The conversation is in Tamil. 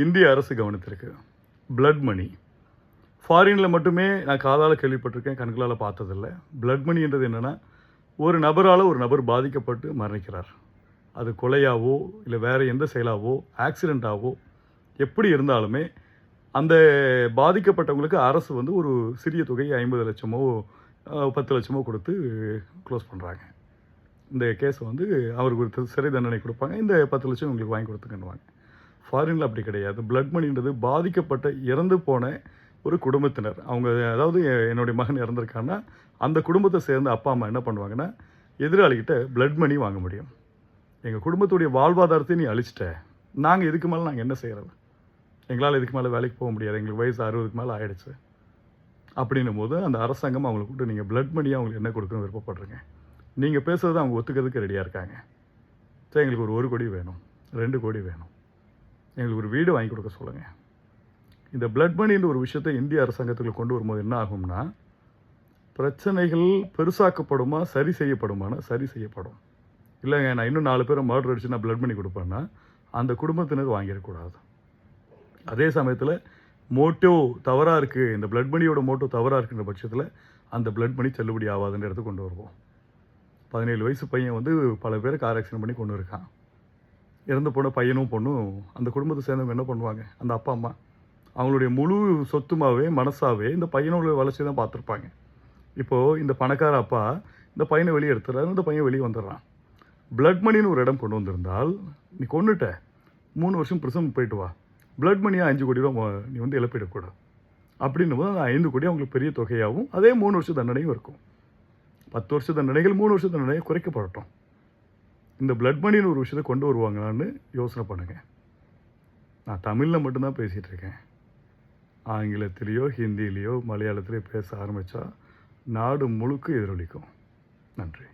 இந்திய அரசு கவனித்திருக்கு. பிளட் மணி ஃபாரினில் மட்டுமே நான் காதால் கேள்விப்பட்டிருக்கேன், கண்களால் பார்த்ததில்ல. பிளட் மணின்றது என்னென்னா, ஒரு நபரால் ஒரு நபர் பாதிக்கப்பட்டு மரணிக்கிறார். அது கொலையாவோ இல்லை வேறு எந்த செயலாவோ ஆக்சிடெண்ட்டாவோ எப்படி இருந்தாலுமே அந்த பாதிக்கப்பட்டவங்களுக்கு அரசு வந்து ஒரு சிறிய தொகை 50 லட்சமோ 10 லட்சமோ கொடுத்து க்ளோஸ் பண்ணுறாங்க. இந்த கேஸை வந்து அவருக்கு ஒரு சிறை தண்டனை கொடுப்பாங்க, இந்த 10 லட்சம் உங்களுக்கு வாங்கி கொடுத்துக்கணுவாங்க. ஃபாரினில் அப்படி கிடையாது. பிளட் மணின்றது பாதிக்கப்பட்ட இறந்து போன ஒரு குடும்பத்தினர், அவங்க அதாவது என்னுடைய மகன் இறந்துருக்காங்கன்னா அந்த குடும்பத்தை சேர்ந்த அப்பா அம்மா என்ன பண்ணுவாங்கன்னா, எதிராளிகிட்ட பிளட் மணி வாங்க முடியும். எங்கள் குடும்பத்துடைய வாழ்வாதாரத்தை நீ அழிச்சிட்ட, நாங்கள் இதுக்கு மேலே நாங்கள் என்ன செய்கிறது, எங்களால் இதுக்கு மேலே வேலைக்கு போக முடியாது, எங்களுக்கு வயசு 60க்கு மேலே ஆகிடுச்சு அப்படின்னும் போது அந்த அரசாங்கம் அவங்களை கூப்பிட்டு நீங்கள் பிளட் மணியாக அவங்களுக்கு என்ன கொடுக்கணும் விருப்பப்படுறீங்க, நீங்கள் பேசுகிறது அவங்க ஒத்துக்கிறதுக்கு ரெடியாக இருக்காங்க. சரி, எங்களுக்கு ஒரு 1 கோடி வேணும், 2 கோடி வேணும், எங்களுக்கு ஒரு வீடு வாங்கி கொடுக்க சொல்லுங்கள். இந்த பிளட் மணின்ற ஒரு விஷயத்தை இந்திய அரசாங்கத்துக்குள்ள கொண்டு வரும்போது என்ன ஆகும்னா, பிரச்சனைகள் பெருசாக்கப்படுமா சரி செய்யப்படுமானா சரி செய்யப்படும். இல்லைங்க நான் இன்னும் 4 பேரை மர்டர் அடிச்சு நான் பிளட் மணி கொடுப்பேன்னா அந்த குடும்பத்தினர் வாங்கிடக்கூடாது. அதே சமயத்தில் மோட்டோ தவறாக இருக்குது, இந்த பிளட் மணியோட மோட்டோ தவறாக இருக்குன்ற பட்சத்தில் அந்த பிளட் மணி செல்லுபடி ஆகாதுன்ற இடத்துக்கு கொண்டு வருவோம். 17 வயசு பையன் வந்து பல பேர் கார் ஆக்சிடென்ட் பண்ணி கொண்டு இருக்கான். இறந்து போன பையனும் பொண்ணும் அந்த குடும்பத்தை சேர்ந்தவங்க என்ன பண்ணுவாங்க, அந்த அப்பா அம்மா அவங்களுடைய முழு சொத்துமாவே மனசாவே இந்த பையனோட வளர்ச்சி தான் பார்த்துருப்பாங்க. இப்போது இந்த பணக்கார அப்பா இந்த பையனை வெளியே எடுத்துறாரு, இந்த பையன் வெளியே வந்துடுறான். பிளட் மணின்னு ஒரு இடம் கொண்டு வந்திருந்தால், நீ கொண்டுட்ட 3 வருஷம் பிரிசன் போயிட்டு வா, பிளட் மணியாக 5 கோடி ரூபா நீ வந்து இழப்பீடக்கூடாது அப்படின்னும் போது அந்த 5 கோடி அவங்களுக்கு பெரிய தொகையாகவும் அதே 3 வருஷம் தண்டனையும் இருக்கும். 10 வருஷ தண்டனைகள் 3 வருஷ தண்டனையை குறைக்கப்படட்டும். இந்த பிளட் மணின்னு ஒரு விஷயத்தை கொண்டு வருவாங்களான்னு யோசனை பண்ணுங்கள். நான் தமிழில் மட்டும்தான் பேசிகிட்டு இருக்கேன். ஆங்கிலத்திலேயோ ஹிந்திலேயோ மலையாளத்திலேயோ பேச ஆரம்பித்தா நாடு முழுக்க எதிரொலிக்கும். நன்றி.